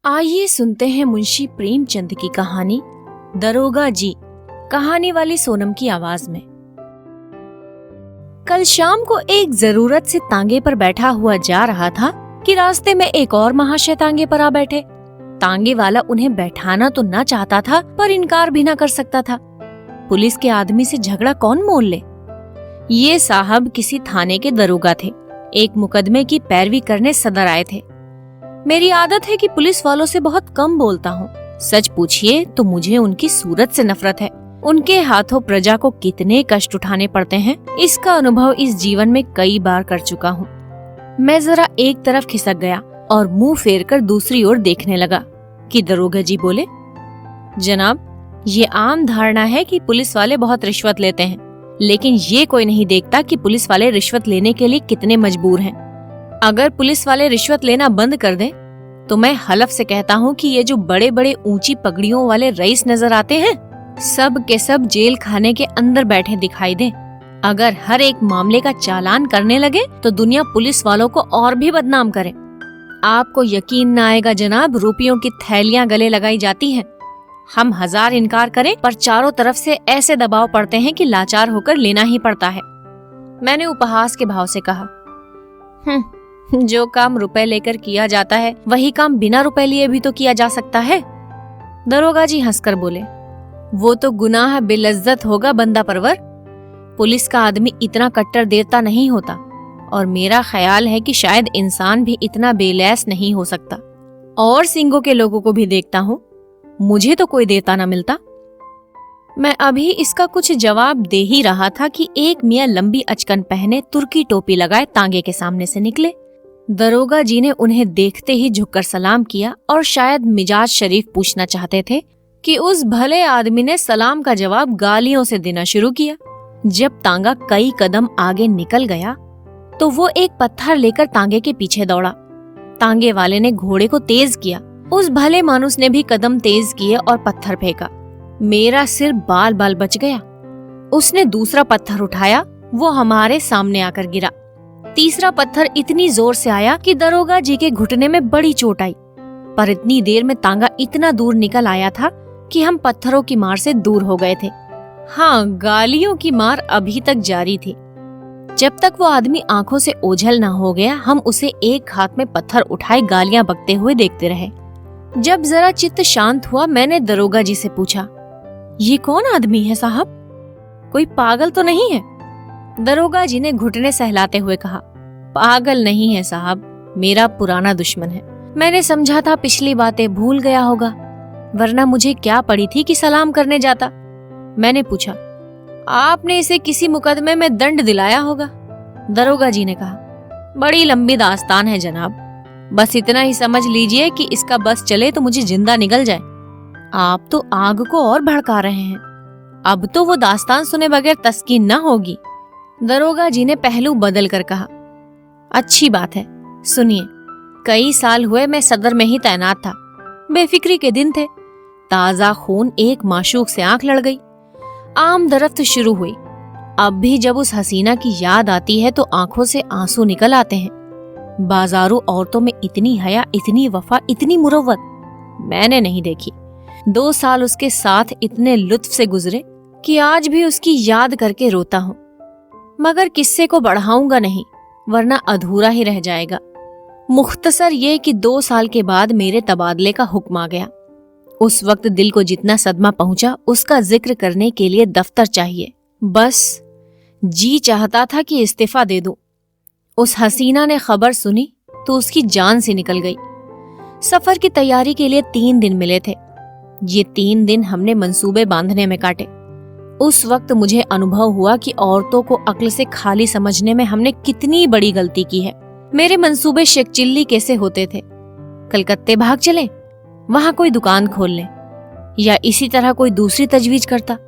आइए सुनते हैं मुंशी प्रेमचंद की कहानी दरोगा जी, कहानी वाली सोनम की आवाज में। कल शाम को एक जरूरत से तांगे पर बैठा हुआ जा रहा था कि रास्ते में एक और महाशय तांगे पर आ बैठे। तांगे वाला उन्हें बैठाना तो न चाहता था, पर इनकार भी न कर सकता था। पुलिस के आदमी से झगड़ा कौन मोल ले। ये साहब किसी थाने के दरोगा थे। एक मुकदमे की पैरवी करने सदर आए थे। मेरी आदत है कि पुलिस वालों से बहुत कम बोलता हूँ। सच पूछिए तो मुझे उनकी सूरत से नफरत है। उनके हाथों प्रजा को कितने कष्ट उठाने पड़ते हैं, इसका अनुभव इस जीवन में कई बार कर चुका हूँ। मैं जरा एक तरफ खिसक गया और मुंह फेर कर दूसरी ओर देखने लगा कि दरोगा जी बोले, जनाब, ये आम धारणा है कि पुलिस वाले बहुत रिश्वत लेते हैं, लेकिन ये कोई नहीं देखता कि पुलिस वाले रिश्वत लेने के लिए कितने मजबूर हैं। अगर पुलिस वाले रिश्वत लेना बंद कर दें तो मैं हलफ से कहता हूँ कि ये जो बड़े बड़े ऊंची पगड़ियों वाले रईस नजर आते हैं, सब के सब जेल खाने के अंदर बैठे दिखाई दें। अगर हर एक मामले का चालान करने लगे तो दुनिया पुलिस वालों को और भी बदनाम करे। आपको यकीन न आएगा जनाब, रुपयों की थैलियां गले लगाई जाती हैं। हम 1000 इनकार करें पर चारों तरफ से ऐसे दबाव पड़ते हैं कि लाचार होकर लेना ही पड़ता है। मैंने उपहास के भाव से कहा, जो काम रुपए लेकर किया जाता है वही काम बिना रुपए लिए भी तो किया जा सकता है। दरोगा जी हंसकर बोले, वो तो गुनाह बेलज्जत होगा बंदा परवर। पुलिस का आदमी इतना कट्टर देवता नहीं होता, और मेरा ख्याल है कि शायद इंसान भी इतना बेलैस नहीं हो सकता। और सिंगों के लोगों को भी देखता हूँ, मुझे तो कोई देवता न मिलता। मैं अभी इसका कुछ जवाब दे ही रहा था कि एक मियां लंबी अचकन पहने तुर्की टोपी लगाए तांगे के सामने से निकले। दरोगा जी ने उन्हें देखते ही झुककर सलाम किया और शायद मिजाज शरीफ पूछना चाहते थे कि उस भले आदमी ने सलाम का जवाब गालियों से देना शुरू किया। जब तांगा कई कदम आगे निकल गया तो वो एक पत्थर लेकर तांगे के पीछे दौड़ा। तांगे वाले ने घोड़े को तेज किया। उस भले मानुस ने भी कदम तेज किए और पत्थर फेंका। मेरा सिर बाल बाल बच गया। उसने दूसरा पत्थर उठाया, वो हमारे सामने आकर गिरा। तीसरा पत्थर इतनी जोर से आया कि दरोगा जी के घुटने में बड़ी चोट आई, पर इतनी देर में तांगा इतना दूर निकल आया था कि हम पत्थरों की मार से दूर हो गए थे। हाँ, गालियों की मार अभी तक जारी थी। जब तक वो आदमी आंखों से ओझल ना हो गया, हम उसे एक हाथ में पत्थर उठाए गालियां बकते हुए देखते रहे। जब जरा चित्त शांत हुआ, मैंने दरोगा जी से पूछा, ये कौन आदमी है साहब? कोई पागल तो नहीं है? दरोगा जी ने घुटने सहलाते हुए कहा, पागल नहीं है साहब, मेरा पुराना दुश्मन है। मैंने समझा था पिछली बातें भूल गया होगा, वरना मुझे क्या पड़ी थी कि सलाम करने जाता। मैंने पूछा, आपने इसे किसी मुकदमे में दंड दिलाया होगा? दरोगा जी ने कहा, बड़ी लंबी दास्तान है जनाब, बस इतना ही समझ लीजिए कि इसका बस चले तो मुझे जिंदा निकल जाए। आप तो आग को और भड़का रहे हैं। अब तो वो दास्तान सुने बगैर तस्कीन न होगी। दरोगा जी ने पहलू बदल कर कहा, अच्छी बात है, सुनिए। कई साल हुए मैं सदर में ही तैनात था। बेफिक्री के दिन थे। ताजा खून एक माशूक से आंख लड़ गई। आम दरफ्त शुरू हुई। अब भी जब उस हसीना की याद आती है तो आंखों से आंसू निकल आते हैं। बाजारू औरतों में इतनी हया, इतनी वफा, इतनी मुरव्वत मैंने नहीं देखी। 2 साल उसके साथ इतने लुत्फ से गुजरे कि आज भी उसकी याद करके रोता हूँ। मगर किस्से को बढ़ाऊंगा नहीं, वरना अधूरा ही रह जाएगा। मुख्तसर ये कि 2 साल के बाद मेरे तबादले का हुक्म आ गया। उस वक्त दिल को जितना सदमा पहुंचा, उसका जिक्र करने के लिए दफ्तर चाहिए। बस जी चाहता था कि इस्तीफा दे दूं। उस हसीना ने खबर सुनी तो उसकी जान से निकल गई। सफर की तैयारी के लिए 3 दिन मिले थे। ये 3 दिन हमने मंसूबे बांधने में काटे। उस वक्त मुझे अनुभव हुआ कि औरतों को अक्ल से खाली समझने में हमने कितनी बड़ी गलती की है। मेरे मंसूबे शेखचिल्ली कैसे होते थे, कलकत्ते भाग चले, वहां कोई दुकान खोल लें, या इसी तरह कोई दूसरी तजवीज करता।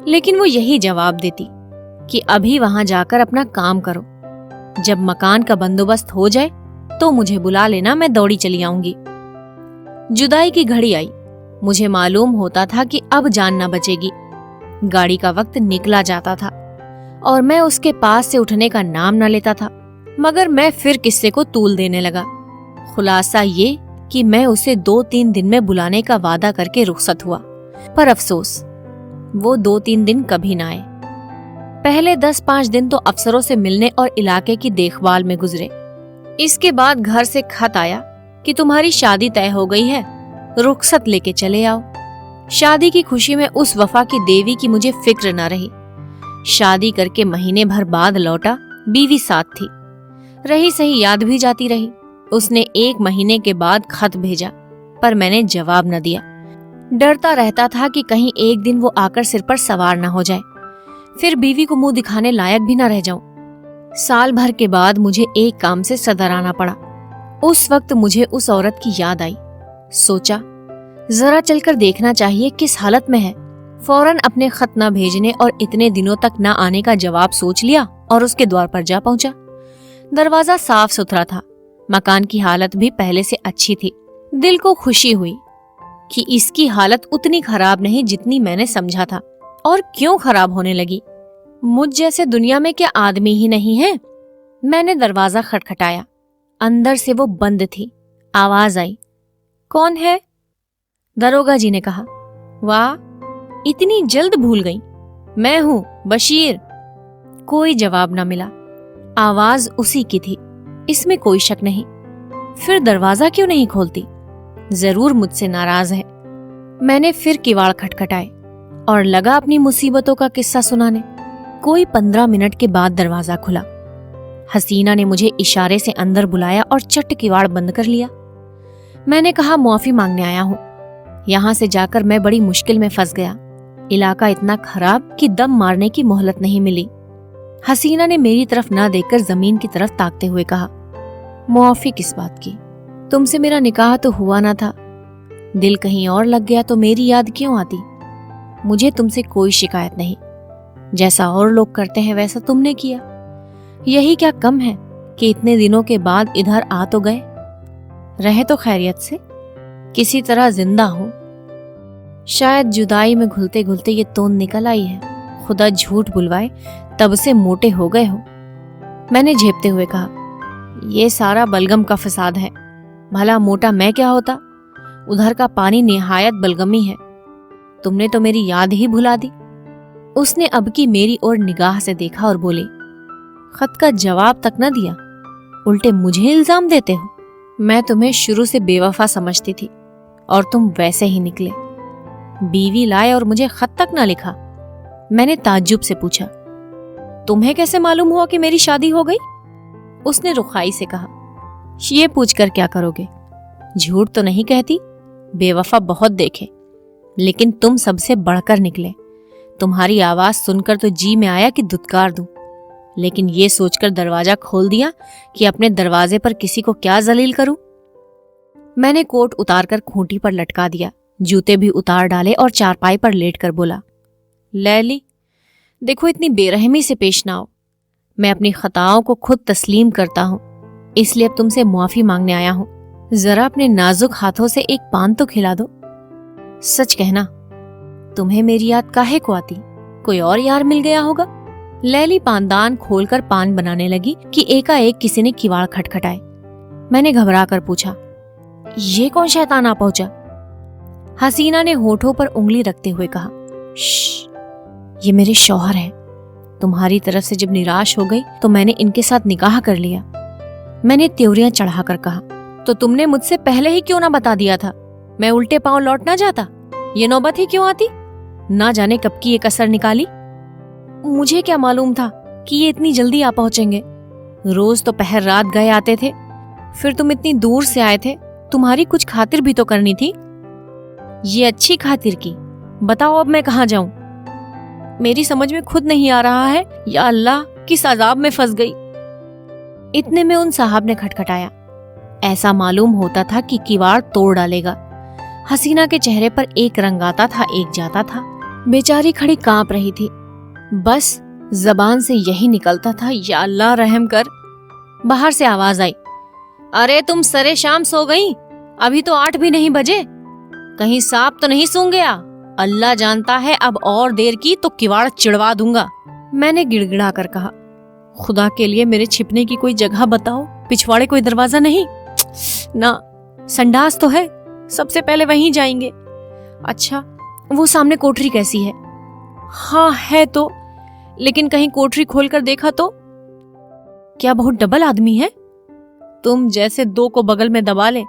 लेकिन वो यही जवाब देती कि अभी वहां जाकर अपना काम करो, जब मकान का बंदोबस्त हो जाए तो मुझे बुला लेना, मैं दौड़ी चली आऊंगी। जुदाई की घड़ी आई। मुझे मालूम होता था कि अब जान न बचेगी। गाड़ी का वक्त निकला जाता था और मैं उसके पास से उठने का नाम न लेता था। मगर मैं फिर किस्से को तूल देने लगा। खुलासा ये कि मैं उसे 2-3 दिन में बुलाने का वादा करके रुखसत हुआ, पर अफसोस वो 2-3 दिन कभी ना आए। पहले 10-5 दिन तो अफसरों से मिलने और इलाके की देखभाल में गुजरे। इसके बाद घर से खत आया कि तुम्हारी शादी तय हो गई है, रुखसत लेके चले आओ। शादी की खुशी में उस वफा की देवी की मुझे फिक्र न रही। शादी करके महीने भर बाद लौटा, बीवी साथ थी, रही सही याद भी जाती रही। उसने 1 महीने के बाद खत भेजा, पर मैंने जवाब न दिया। डरता रहता था कि कहीं एक दिन वो आकर सिर पर सवार न हो जाए, फिर बीवी को मुंह दिखाने लायक भी न रह जाऊं। साल भर के बाद मुझे एक काम से सदर आना पड़ा। उस वक्त मुझे उस औरत की याद आई। सोचा जरा चलकर देखना चाहिए किस हालत में है। फौरन अपने खत न भेजने और इतने दिनों तक न आने का जवाब सोच लिया और उसके द्वार पर जा पहुंचा। दरवाजा साफ सुथरा था, मकान की हालत भी पहले से अच्छी थी। दिल को खुशी हुई कि इसकी हालत उतनी खराब नहीं जितनी मैंने समझा था। और क्यों खराब होने लगी? मुझ जैसे दुनिया में क्या आदमी ही नहीं है? मैंने दरवाजा खटखटाया। अंदर से वो बंद थी। आवाज आई, कौन है? दरोगा जी ने कहा। वाह, इतनी जल्द भूल गई। मैं हूं, बशीर। कोई जवाब न मिला। आवाज उसी की थी, इसमें कोई शक नहीं। फिर दरवाजा क्यों नहीं खोलती? जरूर मुझसे नाराज है। मैंने फिर किवाड़ खटखटाए और लगा अपनी मुसीबतों का किस्सा सुनाने। कोई 15 मिनट के बाद दरवाजा खुला। हसीना ने मुझे इशारे से अंदर बुलाया और चट किवाड़ बंद कर लिया। मैंने कहा, मुआफी मांगने आया हूं। यहां से जाकर मैं बड़ी मुश्किल में फंस गया। इलाका इतना खराब कि दम मारने की मोहलत नहीं मिली। हसीना ने मेरी तरफ ना देखकर जमीन की तरफ ताकते हुए कहा, मुआफी किस बात की? तुमसे मेरा निकाह तो हुआ ना था। दिल कहीं और लग गया तो मेरी याद क्यों आती? मुझे तुमसे कोई शिकायत नहीं। जैसा और लोग करते हैं वैसा तुमने किया। यही क्या कम है कि इतने दिनों के बाद इधर आ तो गए। रहे तो खैरियत से, किसी तरह जिंदा हो। शायद जुदाई में घुलते घुलते ये तोंद निकल आई है। खुदा झूठ बुलवाए, तब से मोटे हो गए हो। मैंने झेपते हुए कहा, ये सारा बलगम का फसाद है। भला मोटा मैं क्या होता? उधर का पानी निहायत बलगमी है। तुमने तो मेरी याद ही भुला दी। उसने अब की मेरी ओर निगाह से देखा और बोली, खत का जवाब तक न दिया, उल्टे मुझे इल्जाम देते हो। मैं तुम्हें शुरू से बेवफा समझती थी और तुम वैसे ही निकले। बीवी लाए और मुझे खत तक न लिखा। मैंने ताज्जुब से पूछा, तुम्हें कैसे मालूम हुआ कि मेरी शादी हो गई? उसने रुखाई से कहा, ये पूछकर क्या करोगे? झूठ तो नहीं कहती। बेवफा बहुत देखे, लेकिन तुम सबसे बढ़कर निकले। तुम्हारी आवाज सुनकर तो जी में आया कि दुत्कार दूं, लेकिन ये सोचकर दरवाजा खोल दिया कि अपने दरवाजे पर किसी को क्या जलील करूं। मैंने कोट उतारकर खूंटी पर लटका दिया, जूते भी उतार डाले और चारपाई पर लेटकर बोला, लैली, देखो इतनी बेरहमी से पेश ना आओ। मैं अपनी खताओं को खुद तस्लीम करता हूं, इसलिए अब तुमसे मुआफी मांगने आया हूं। जरा अपने नाजुक हाथों से एक पान तो खिला दो। सच कहना, तुम्हें मेरी याद काहे को आती? कोई और यार मिल गया होगा? लैली पानदान खोलकर पान बनाने लगी कि एकाएक किसी ने किवाड़ खटखटाए। मैंने घबरा कर पूछा, ये कौन शैतान आ पहुंचा? हसीना ने होठों पर उंगली रखते हुए कहा, ये मेरे शौहर हैं। तुम्हारी तरफ से जब निराश हो गई तो मैंने इनके साथ निकाह कर लिया। मैंने त्योरियां चढ़ाकर कहा, तो तुमने मुझसे पहले ही क्यों ना बता दिया था? मैं उल्टे पांव लौट ना जाता। ये नौबत ही क्यों आती? ना जाने कब की ये कसर निकाली। मुझे क्या मालूम था कि ये इतनी जल्दी आ पहुंचेंगे। रोज तो पहर रात गए आते थे, फिर तुम इतनी दूर से आए थे। तुम्हारी कुछ खातिर भी तो करनी थी। ये अच्छी खातिर की। बताओ अब मैं कहाँ जाऊं? मेरी समझ में खुद नहीं आ रहा है। या अल्लाह, किस अजाब में फंस गई। इतने में उन साहब ने खटखटाया। ऐसा मालूम होता था कि किवाड़ तोड़ डालेगा। हसीना के चेहरे पर एक रंग आता था, एक जाता था। बेचारी खड़ी कांप रही थी। बस जबान से यही निकलता था, या अल्लाह रहम कर। बाहर से आवाज आई, अरे तुम सरे शाम सो गई? अभी तो 8 भी नहीं बजे। कहीं सांप तो नहीं सूंघ गया? अल्लाह जानता है, अब और देर की तो किवाड़ चिढ़वा दूंगा। मैंने गिड़गिड़ा कर कहा, खुदा के लिए मेरे छिपने की कोई जगह बताओ। पिछवाड़े कोई दरवाजा नहीं? ना, संडास तो है, सबसे पहले वहीं जाएंगे। अच्छा, वो सामने कोठरी कैसी है? हाँ है तो, लेकिन कहीं कोठरी खोलकर देखा तो? क्या बहुत डबल आदमी है? तुम जैसे दो को बगल में दबा ले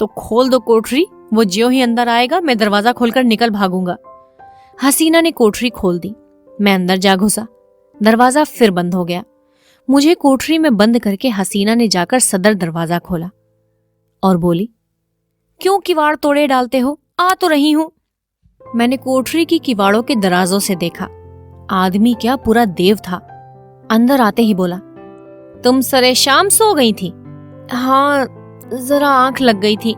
तो खोल दो कोठरी, वो ज्यों ही अंदर आएगा मैं दरवाजा खोलकर निकल भागूंगा। हसीना ने कोठरी खोल दी। मैं अंदर जा घुसा। दरवाजा फिर बंद हो गया। मुझे कोठरी में बंद करके हसीना ने जाकर सदर दरवाजा खोला और बोली, क्यों किवाड़ तोड़े डालते हो? आ तो रही हूं। मैंने कोठरी की किवाड़ों के दराजों से देखा। आदमी क्या, पूरा देव था। अंदर आते ही बोला, तुम सरे शाम सो गई थी? हाँ, जरा आंख लग गई थी।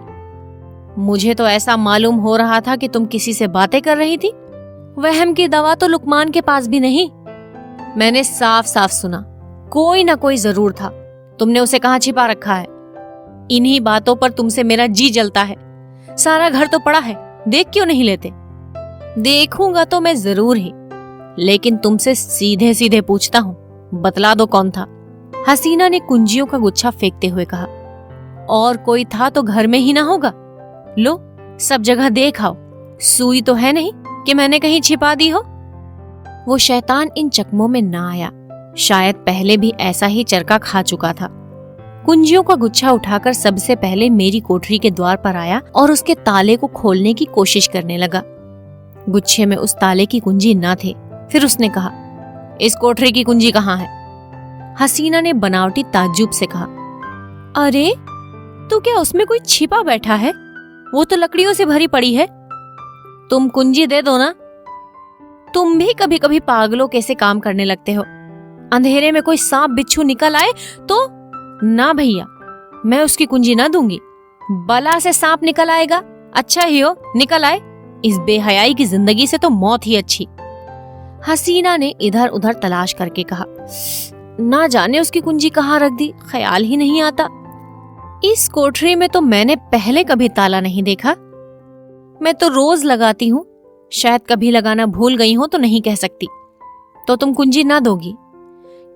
मुझे तो ऐसा मालूम हो रहा था कि तुम किसी से बातें कर रही थी। वहम की दवा तो लुकमान के पास भी नहीं। मैंने साफ साफ सुना, कोई ना कोई जरूर था। तुमने उसे कहाँ छिपा रखा है? इन्हीं बातों पर तुमसे मेरा जी जलता है। सारा घर तो पड़ा है, देख क्यों नहीं लेते? देखूंगा तो मैं जरूर ही, लेकिन तुमसे सीधे सीधे पूछता हूँ, बतला दो कौन था? हसीना ने कुंजियों का गुच्छा फेंकते हुए कहा, और कोई था तो घर में ही ना होगा। लो, सब जगह देख आओ, सुई तो है नहीं कि मैंने कहीं छिपा दी हो। वो शैतान इन चकमों में ना आया। शायद पहले भी ऐसा ही चरका खा चुका था। कुंजियों का गुच्छा उठाकर सबसे पहले मेरी कोठरी के द्वार पर आया और उसके ताले को खोलने की कोशिश करने लगा। गुच्छे में उस ताले की कुंजी ना थे। फिर उसने कहा, इस कोठरी की कुंजी कहाँ है? हसीना ने बनावटी ताज्जुब से कहा, अरे तो क्या उसमें कोई छिपा बैठा है? वो तो लकड़ियों से भरी पड़ी है। तुम कुंजी दे दो ना। तुम भी कभी कभी पागलों कैसे काम करने लगते हो। अंधेरे में कोई सांप बिच्छू निकल आए तो? ना भैया, मैं उसकी कुंजी ना दूंगी। बला से सांप निकल आएगा, अच्छा ही हो निकल आए। इस बेहयाई की जिंदगी से तो मौत ही अच्छी। हसीना ने इधर उधर तलाश करके कहा, ना जाने उसकी कुंजी कहाँ रख दी, ख्याल ही नहीं आता। इस कोठरी में तो मैंने पहले कभी ताला नहीं देखा। मैं तो रोज लगाती हूँ, शायद कभी लगाना भूल गई हो तो नहीं कह सकती। तो तुम कुंजी ना दोगी?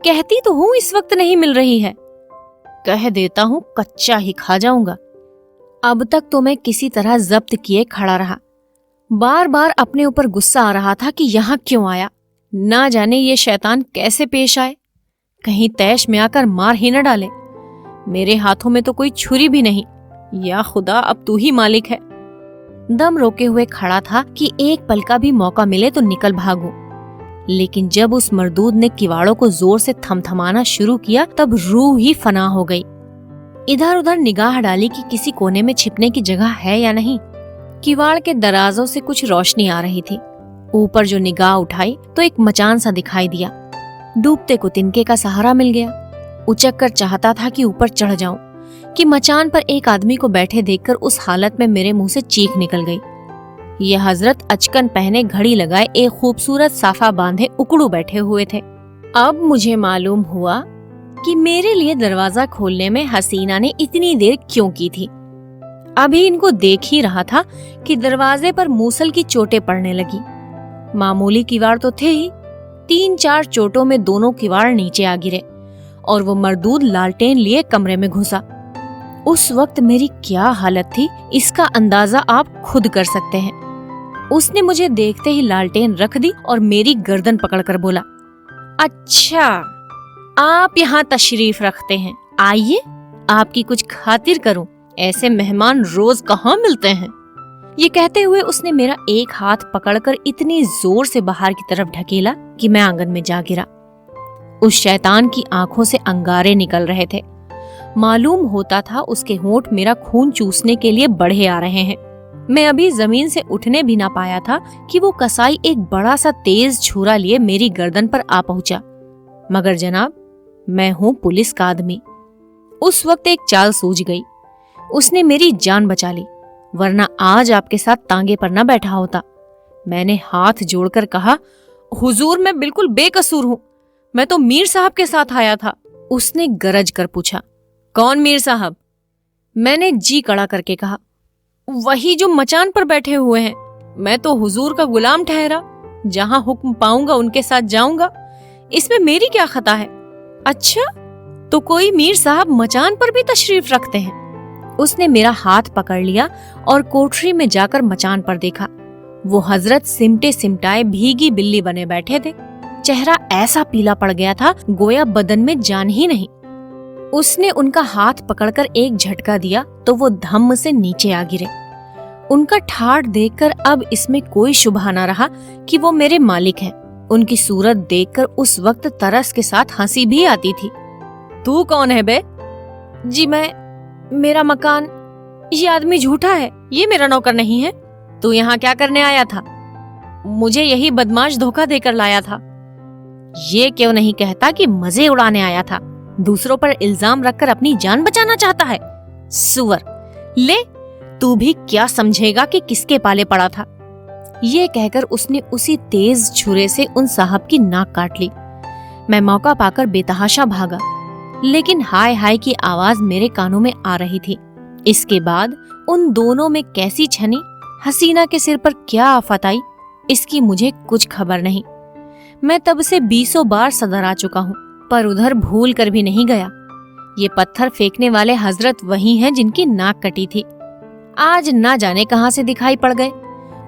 कहती तो हूँ, इस वक्त नहीं मिल रही है। कह देता हूँ, कच्चा ही खा जाऊंगा। अब तक तो मैं किसी तरह जब्त किए खड़ा रहा। बार बार अपने ऊपर गुस्सा आ रहा था कि यहाँ क्यों आया। ना जाने ये शैतान कैसे पेश आए, कहीं तैश में आकर मार ही न डाले। मेरे हाथों में तो कोई छुरी भी नहीं। या खुदा, अब तू ही मालिक है। दम रोके हुए खड़ा था कि एक पल का भी मौका मिले तो निकल भागूं। लेकिन जब उस मर्दूद ने किवाड़ों को जोर से थमथमाना शुरू किया तब रूह ही फना हो गई। इधर उधर निगाह डाली कि किसी कोने में छिपने की जगह है या नहीं। किवाड़ के दराजों से कुछ रोशनी आ रही थी। ऊपर जो निगाह उठाई तो एक मचान सा दिखाई दिया। डूबते को तिनके का सहारा मिल गया। उचक कर चाहता था कि ऊपर चढ़ जाऊं कि मचान पर एक आदमी को बैठे देखकर उस हालत में मेरे मुंह से चीख निकल गई। ये हजरत अचकन पहने, घड़ी लगाए, एक खूबसूरत साफा बांधे उकड़ू बैठे हुए थे। अब मुझे मालूम हुआ कि मेरे लिए दरवाजा खोलने में हसीना ने इतनी देर क्यों की थी। अभी इनको देख ही रहा था कि दरवाजे पर मूसल की चोटें पड़ने लगी। मामूली किवाड़ तो थे ही, 3-4 चोटों में दोनों किवाड़ नीचे आ गिरे और वो मर्दूद लालटेन लिए कमरे में घुसा। उस वक्त मेरी क्या हालत थी इसका अंदाजा आप खुद कर सकते हैं। उसने मुझे देखते ही लालटेन रख दी और मेरी गर्दन पकड़कर बोला, अच्छा आप यहाँ तशरीफ रखते हैं, आइए आपकी कुछ खातिर करूं। ऐसे मेहमान रोज कहाँ मिलते हैं। ये कहते हुए उसने मेरा एक हाथ पकड़कर इतनी जोर से बाहर की तरफ ढकेला कि मैं आंगन में जा गिरा। उस शैतान की आंखों से अंगारे निकल रहे थे। मालूम होता था उसके होंठ मेरा खून चूसने के लिए बढ़े आ रहे हैं। मैं अभी जमीन से उठने भी ना पाया था कि वो कसाई एक बड़ा सा तेज छुरा लिए मेरी गर्दन पर आ पहुंचा। मगर जनाब, मैं हूँ पुलिस का आदमी। उस वक्त एक चाल सूझ गई। उसने मेरी जान बचा ली, वरना आज आपके साथ तांगे पर न बैठा होता। मैंने हाथ जोड़कर कहा, हुजूर मैं बिल्कुल बेकसूर हूँ, मैं तो मीर साहब के साथ आया था। उसने गरज कर पूछा, कौन मीर साहब? मैंने जी कड़ा करके कहा, वही जो मचान पर बैठे हुए हैं। मैं तो हुजूर का गुलाम ठहरा, जहां हुक्म पाऊंगा उनके साथ जाऊंगा, इसमें मेरी क्या खता है। अच्छा, तो कोई मीर साहब मचान पर भी तशरीफ रखते हैं? उसने मेरा हाथ पकड़ लिया और कोठरी में जाकर मचान पर देखा। वो हजरत सिमटे सिमटाए भीगी बिल्ली बने बैठे थे। चेहरा ऐसा पीला पड़ गया था गोया बदन में जान ही नहीं। उसने उनका हाथ पकड़कर एक झटका दिया तो वो धम्म से नीचे आ गिरे। उनका ठाठ देखकर अब इसमें कोई शुबहा न रहा कि वो मेरे मालिक हैं। उनकी सूरत देखकर उस वक्त तरस के साथ हंसी भी आती थी। तू कौन है बे? जी मेरा मकान। ये आदमी झूठा है, ये मेरा नौकर नहीं है। तू यहाँ क्या करने आया था? मुझे यही बदमाश धोखा देकर लाया था। ये क्यों नहीं कहता कि मजे उड़ाने आया था? दूसरों पर इल्जाम रखकर अपनी जान बचाना चाहता है। सुअर, ले तू भी क्या समझेगा कि किसके पाले पड़ा था। ये कहकर उसने उसी तेज छुरे से उन साहब की नाक काट ली। मैं मौका पाकर बेतहाशा भागा, लेकिन हाय हाय की आवाज मेरे कानों में आ रही थी। इसके बाद उन दोनों में कैसी छनी, हसीना के सिर पर क्या आफत आई, इसकी मुझे कुछ खबर नहीं। मैं तब से 20 बार सदर आ चुका हूँ, पर उधर भूल कर भी नहीं गया। ये पत्थर फेंकने वाले हजरत वही हैं जिनकी नाक कटी थी। आज ना जाने कहां से दिखाई पड़ गए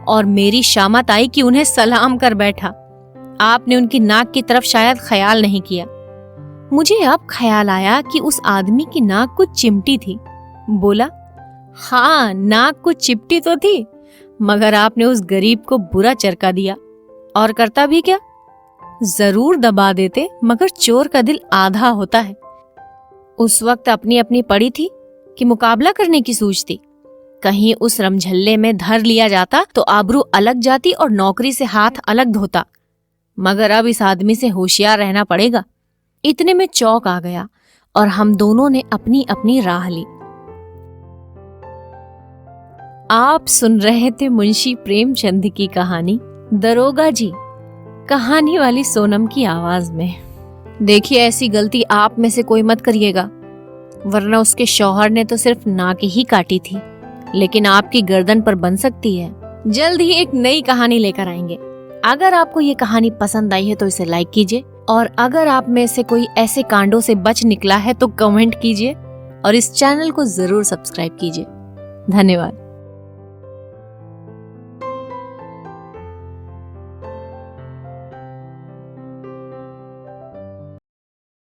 और मेरी शामत आई कि उन्हें सलाम कर बैठा। आपने उनकी नाक की तरफ शायद ख्याल नहीं किया। मुझे अब ख्याल आया कि उस आदमी की नाक कुछ चिमटी थी। बोला, हाँ नाक कुछ चिपटी तो थी, मगर आपने उस गरीब को बुरा चरका दिया। और करता भी क्या? जरूर दबा देते, मगर चोर का दिल आधा होता है। उस वक्त अपनी अपनी पड़ी थी कि मुकाबला करने की सूझती। कहीं उस रमझल्ले में धर लिया जाता तो आबरू अलग जाती और नौकरी से हाथ अलग धोता, मगर अब इस आदमी से होशियार रहना पड़ेगा। इतने में चौक आ गया और हम दोनों ने अपनी अपनी राह ली। आप सुन रहे थे मुंशी प्रेमचंद की कहानी दरोगा जी, कहानी वाली सोनम की आवाज में। देखिए, ऐसी गलती आप में से कोई मत करिएगा, वरना उसके शौहर ने तो सिर्फ नाक ही काटी थी, लेकिन आपकी गर्दन पर बन सकती है। जल्द ही एक नई कहानी लेकर आएंगे। अगर आपको ये कहानी पसंद आई है तो इसे लाइक कीजिए, और अगर आप में से कोई ऐसे कांडों से बच निकला है तो कमेंट कीजिए, और इस चैनल को जरूर सब्सक्राइब कीजिए। धन्यवाद।